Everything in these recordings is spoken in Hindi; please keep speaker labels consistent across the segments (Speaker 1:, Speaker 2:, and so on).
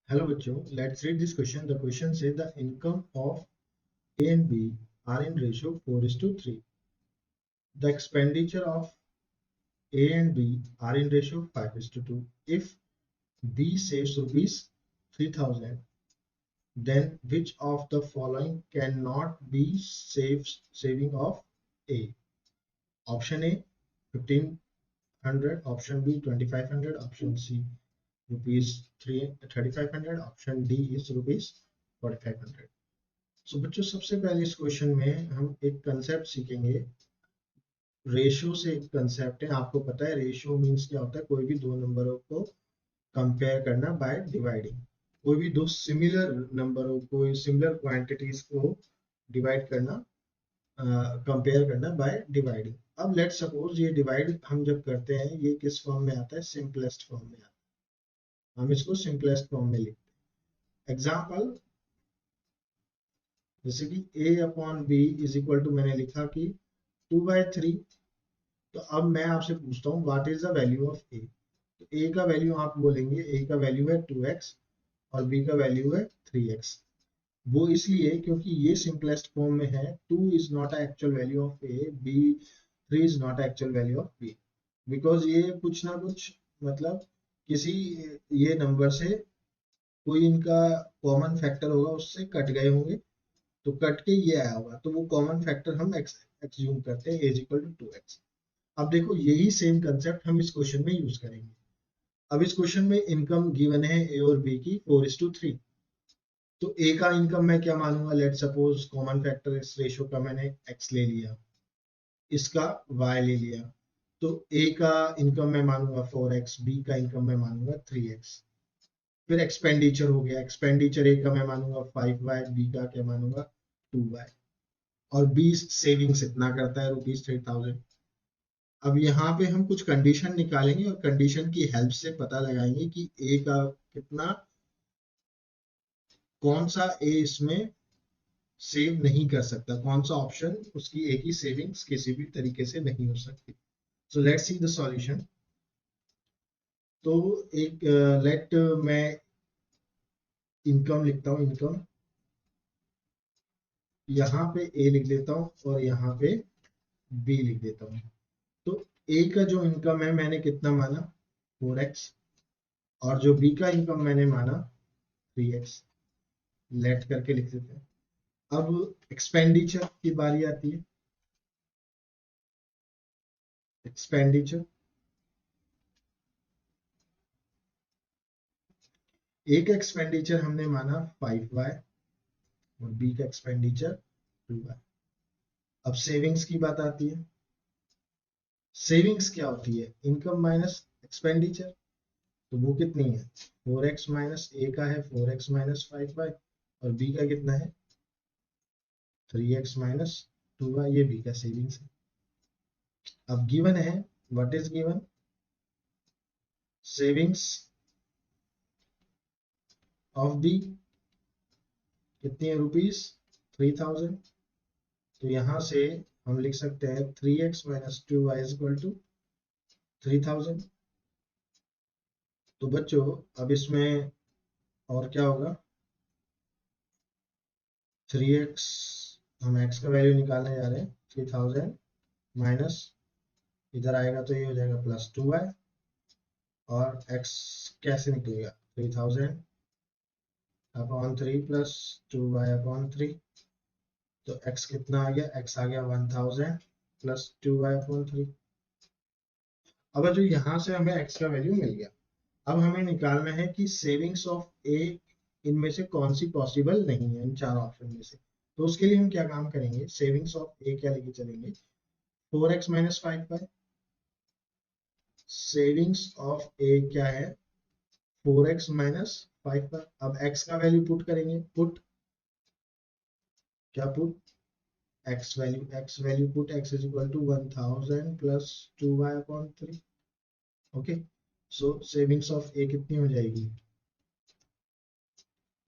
Speaker 1: Hello बच्चों, let's read this question. The question says the income of A and B are in ratio 4:3. The expenditure of A and B are in ratio 5:2. If B saves rupees 3000, then which of the following cannot be saving of A? Option A 1500, option B 2500, option C rupees 3500, option D is rupees 4500. सो बच्चों सबसे पहले इस क्वेश्चन में हम एक कंसेप्ट सीखेंगे। रेशियो से एक कंसेप्ट है, आपको पता है रेशियो मींस क्या होता है, कोई भी दो नंबरों को कंपेयर करना बाय डिवाइडिंग, कोई भी दो सिमिलर नंबरों को, सिमिलर क्वांटिटीज को डिवाइड करना, कंपेयर करना बाय डिवाइडिंग। अब लेट सपोज ये डिवाइड हम जब करते हैं ये किस फॉर्म में आता है, सिंपलेस्ट फॉर्म में आता है। हम इसको सिंपलेस्ट फॉर्म में लिखते हैं। एग्जाम्पल जैसे कि a upon B is equal to, मैंने लिखा कि 2/3। तो अब मैं आपसे पूछता हूँ what is the value of A. तो ए का वैल्यू आप बोलेंगे, ए का वैल्यू है 2x और बी का वैल्यू है 3x। वो इसलिए क्योंकि ये सिंपलेस्ट फॉर्म में है। 2 is not actual value of A, B 3 is not actual value of B, because ये कुछ ना कुछ मतलब किसी ये नंबर से कोई इनका कॉमन फैक्टर होगा, उससे कट गए होंगे, तो कट के ये आया होगा, तो वो कॉमन फैक्टर हम एक्सज्यूम करते हैं इज इक्वल टू 2x। अब देखो यही सेम कंसेप्ट हम इस क्वेश्चन में यूज करेंगे। अब इस क्वेश्चन में इनकम गिवन है ए और बी की 4:3। तो ए का इनकम मैं क्या मानूंगा, लेट सपोज कॉमन फैक्टर इस रेशियो का मैंने x ले लिया, इसका y ले लिया। तो ए का इनकम मैं मानूंगा 4x, बी का इनकम मैं मानूंगा 3x। फिर एक्सपेंडिचर हो गया, एक्सपेंडिचर ए का मैं मानूंगा 5y, बी का क्या मानूंगा 2y। और बी सेविंग्स इतना करता है ₹3000। अब यहाँ पे हम कुछ कंडीशन निकालेंगे और कंडीशन की हेल्प से पता लगाएंगे कि ए का कितना, कौन सा ए इसमें सेव नहीं कर सकता, कौन सा ऑप्शन उसकी ए की सेविंग्स किसी भी तरीके से नहीं हो सकती। So let's see the solution. तो एक लेट मैं इनकम लिखता हूँ, इनकम यहाँ पे ए लिख देता हूँ और यहाँ पे बी लिख देता हूँ। तो ए का जो इनकम है मैंने कितना माना 4x, और जो बी का इनकम मैंने माना 3x। लेट करके लिख देते हैं। अब एक्सपेंडिचर की बारी आती है। एक्सपेंडिचर, ए का एक्सपेंडिचर हमने माना 5y और बी का एक्सपेंडिचर 2y। अब सेविंग्स की बात आती है। सेविंग्स क्या होती है, इनकम माइनस एक्सपेंडिचर। तो वो कितनी है 4x माइनस, ए का है 4x माइनस 5y और बी का कितना है 3x माइनस 2y, ये बी का सेविंग्स है। अब गिवन है, what is given, savings of B कितनी है ₹3000। तो यहां से हम लिख सकते हैं 3x minus 2y is equal to 3000। तो बच्चों अब इसमें और क्या होगा, 3x, हम x का वैल्यू निकालने जा रहे हैं, 3000 माइनस, इधर आएगा तो ये हो जाएगा प्लस 2y, और x कैसे निकलेगा 3000 अपॉन 3 प्लस 2y अपॉन 3। तो x कितना आ गया, x आ गया 1000 प्लस 2y अपॉन 3। अब जो यहाँ से हमें x का वैल्यू मिल गया, अब हमें निकालना है कि सेविंग्स ऑफ ए इनमें से कौन सी पॉसिबल नहीं है इन चार ऑप्शन में से। तो उसके लिए हम क्या काम करेंगे, सेविंग्स ऑफ ए क्या लेके चलेंगे, 4x minus 5y। Savings of ए क्या है 4x माइनस 5y। अब x का वैल्यू पुट करेंगे, पुट क्या, put x value put x is equal to 1000 plus 2y upon 3। Okay, so savings of A कितनी हो जाएगी,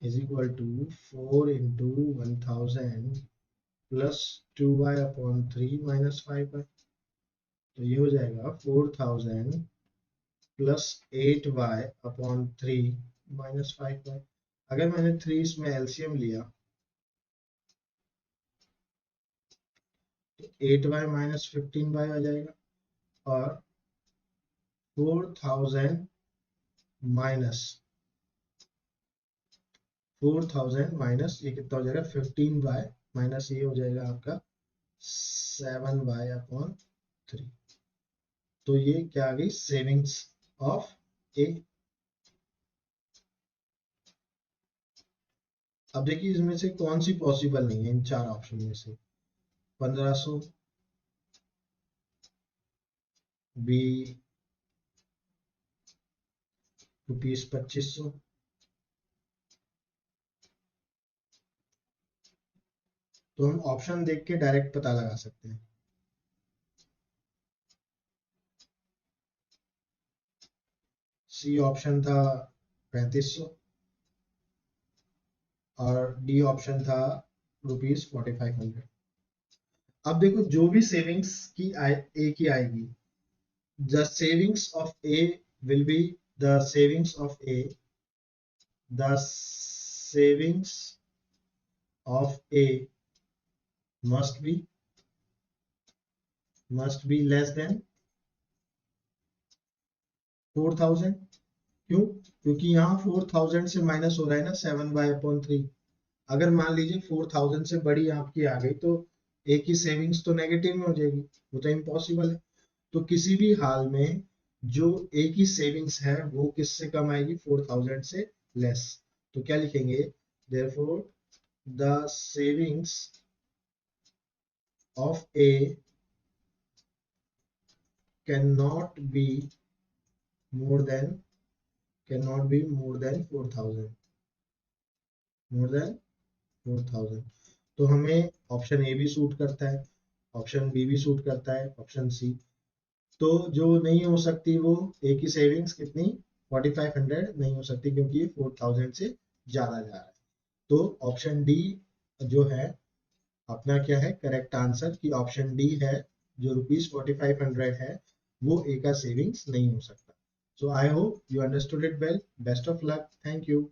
Speaker 1: is equal to 4 into 1000 plus 2y upon 3 minus 5y। तो ये हो जाएगा 4000 plus 8y upon 3 minus 5y। अगर मैंने 3 इसमें एलसीएम लिया तो 8y माइनस 15y आ जाएगा, और 4000 माइनस ये कितना हो जाएगा 15y माइनस ये हो जाएगा आपका 7y अपॉन 3। तो ये क्या आ गई सेविंग्स ऑफ ए। अब देखिए इसमें से कौन सी पॉसिबल नहीं है इन चार ऑप्शन में से। 1500 बी रुपीज 2500, तो हम ऑप्शन देख के डायरेक्ट पता लगा सकते हैं। सी ऑप्शन था 3500 और डी ऑप्शन था रुपीज 4500। अब देखो जो भी सेविंग्स की ए की आएगी, the savings of A will be the savings of A, the savings of A must be less than 4000। क्यों? क्योंकि यहाँ 4000 से माइनस हो रहा है ना 7y/3। अगर मान लीजिए 4000 से बड़ी आपकी आ गई तो ए की सेविंग्स तो नेगेटिव में हो जाएगी, वो तो इम्पॉसिबल है। तो किसी भी हाल में जो ए की सेविंग्स है वो किससे कम आएगी 4000 से लेस। तो क्या लिखेंगे, therefore the savings of A cannot be more than 4000, more than 4000। तो हमें ऑप्शन ए भी सूट करता है, ऑप्शन बी भी सूट करता है, ऑप्शन सी। तो जो नहीं हो सकती वो ए की सेविंग्स कितनी 4500 नहीं हो सकती, क्योंकि ये 4000 से ज्यादा जा रहा है। तो ऑप्शन डी जो है अपना क्या है करेक्ट आंसर, कि ऑप्शन डी है जो रुपीज 4500 है वो ए का सेविंग्स नहीं हो सकता। So I hope you understood it well. Best of luck. Thank you.